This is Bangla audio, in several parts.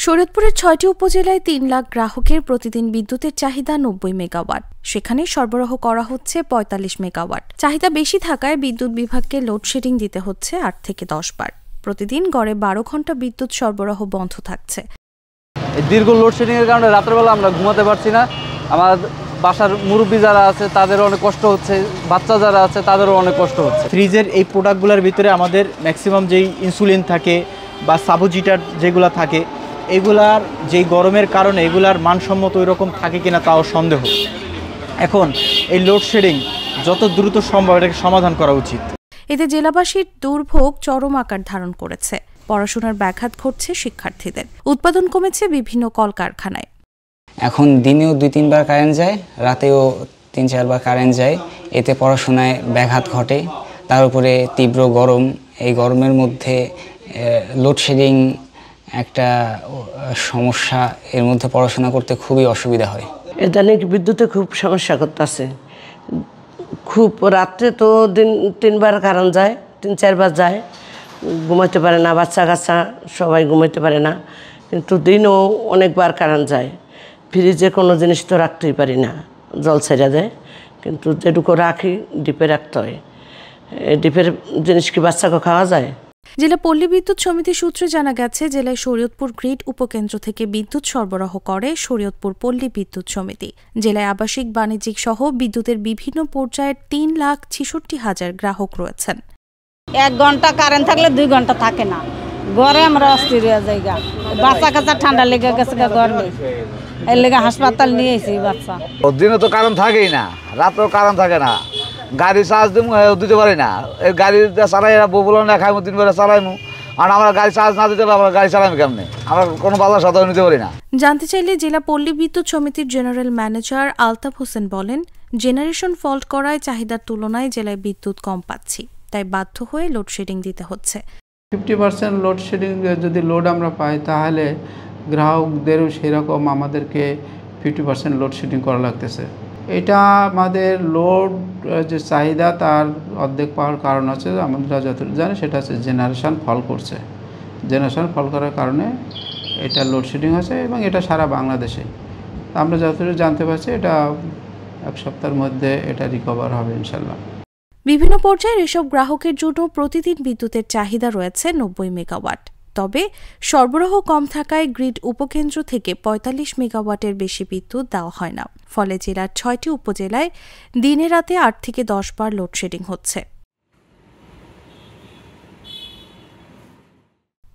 শরীয়তপুরের ৬টি উপজেলায় ৩ লাখ গ্রাহকের প্রতিদিন বিদ্যুতের চাহিদা ৯০ মেগাওয়াট। সেখানে সরবরাহ করা হচ্ছে ৪৫ মেগাওয়াট। চাহিদা বেশি থাকায় বিদ্যুৎ বিভাগকে লোডশেডিং দিতে হচ্ছে ৮ থেকে ১০ বার। প্রতিদিন গড়ে ১২ ঘণ্টা বিদ্যুৎ সরবরাহ বন্ধ থাকছে। দীর্ঘ লোডশেডিং এর কারণে রাতের বেলা আমরা ঘুমাতে পারছি না। আমার বাসার মুরব্বী যারা আছে তাদেরও অনেক কষ্ট হচ্ছে, বাচ্চা যারা আছে তাদেরও অনেক কষ্ট হচ্ছে। ফ্রিজের এই প্রোডাক্টগুলোর ভিতরে আমাদের ম্যাক্সিমাম যেই ইনসুলিন থাকে বা সাবুজিটার যেগুলো থাকে, এগুলার যেই গরমের কারণে এগুলার মানসম্মত ওই রকম থাকে কিনা তাও সন্দেহ। এখন এই লোডশেডিং যত দ্রুত সম্ভব এটাকে সমাধান করা উচিত। এতে জেলাবাসীর দুর্ভোগ চরম আকার ধারণ করেছে। পড়াশোনার ব্যাঘাত ঘটছে শিক্ষার্থীদের। উৎপাদন কমেছে বিভিন্ন কলকারখানায়। এখন দিনেও ২-৩ বার কারেন্ট যায়, রাতেও ৩-৪ বার কারেন্ট যায়। এতে পড়াশোনায় ব্যাঘাত ঘটে। তার উপরে তীব্র গরম, এই গরমের মধ্যে লোডশেডিং একটা সমস্যা। এর মধ্যে পড়াশোনা করতে খুবই অসুবিধা হয়। ইদানিং বিদ্যুতে খুব সমস্যা করতেছে। খুব রাত্রে তো ৩ বার কারেন্ট যায়, ৩-৪ বার যায়, ঘুমাইতে পারে না, বাচ্চা কাচ্চা সবাই ঘুমাইতে পারে না। কিন্তু দিনও অনেকবার কারেন্ট যায়। ফ্রিজে কোনো জিনিস তো রাখতেই পারি না, জল ছেড়ে দেয়। কিন্তু যেটুকু রাখি ডিপে রাখতে হয়। ডিপের জিনিস কি বাচ্চাকে খাওয়া যায়? জেলা পল্লী বিদ্যুৎ সমিতি সূত্রে জানা গেছে, জেলায় শরীয়তপুর গ্রিড উপকেন্দ্র থেকে বিদ্যুৎ সরবরাহ করে শরীয়তপুর পল্লী বিদ্যুৎ সমিতি। জেলায় আবাসিক, বাণিজ্যিক সহ বিদ্যুতের বিভিন্ন পর্যায়ের ৩,৬৬,০০০ গ্রাহক রয়েছেন। ১ ঘন্টা কারেন্ট থাকলে 2 ঘন্টা থাকে না। ঘরে আমরা অস্থির হয়ে যাই, বাচ্চা কাচ্চা ঠান্ডা লেগে গেছে গরমে, এর লেগে হাসপাতাল নিয়ে এসেছি বাচ্চা। দিনে তো কারেন্ট থাকেই না, রাতেও কারেন্ট থাকে না। গাড়ি চার্জ দিতে পারি না, এই গাড়ি চালাই বলে না খাইমু 3 বেলা চালাইমু। আর আমরা গাড়ি চার্জ না দিতে আমরা গাড়ি চালাইমু কেমনে? আমরা কোনো বাজার সাথে নিতে পারি না। জানতে চাইলে জেলা পল্লী বিদ্যুৎ সমিতির জেনারেল ম্যানেজার আলতাফ হোসেন বলেন, জেনারেশন ফল্ট করায় চাহিদার তুলনায় জেলায় বিদ্যুৎ কম পাচ্ছি, তাই বাধ্য হয়ে লোডশেডিং দিতে হচ্ছে। 50% লোডশেডিং যদি লোড আমরা পাই, তাহলে গ্রাহকদেরও সেরকম আমাদেরকে 50% লোডশেডিং করা লাগতেছে। এটা আমাদের লোড যে চাহিদা তার অর্ধেক পাওয়ার কারণ আছে, আমরা যতটুকু জানি সেটা হচ্ছে জেনারেশন ফল করছে। জেনারেশন ফল করার কারণে এটা লোডশেডিং হচ্ছে, এবং এটা সারা বাংলাদেশে। আমরা যতটুকু জানতে পারছি এটা 1 সপ্তাহের মধ্যে এটা রিকভার হবে ইনশাল্লাহ। বিভিন্ন পর্যায়ের এসব গ্রাহকের জন্য প্রতিদিন বিদ্যুতের চাহিদা রয়েছে ৯০ মেগাওয়াট। তবে সরবরাহ কম থাকায় গ্রিড উপকেন্দ্র থেকে ৪৫ মেগাওয়াটের বেশি বিদ্যুৎ দেওয়া হয় না। ফলে জেলার ৬টি উপজেলায় দিনে রাতে ৮ থেকে ১০ বার লোডশেডিং হচ্ছে।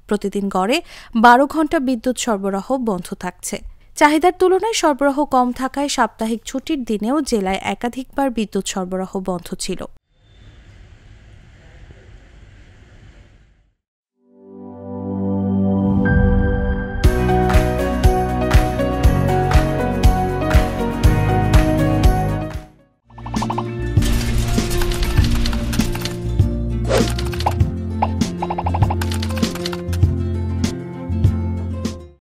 প্রতিদিন গড়ে ১২ ঘণ্টা বিদ্যুৎ সরবরাহ বন্ধ থাকছে। চাহিদার তুলনায় সরবরাহ কম থাকায় সাপ্তাহিক ছুটির দিনেও জেলায় একাধিকবার বিদ্যুৎ সরবরাহ বন্ধ ছিল।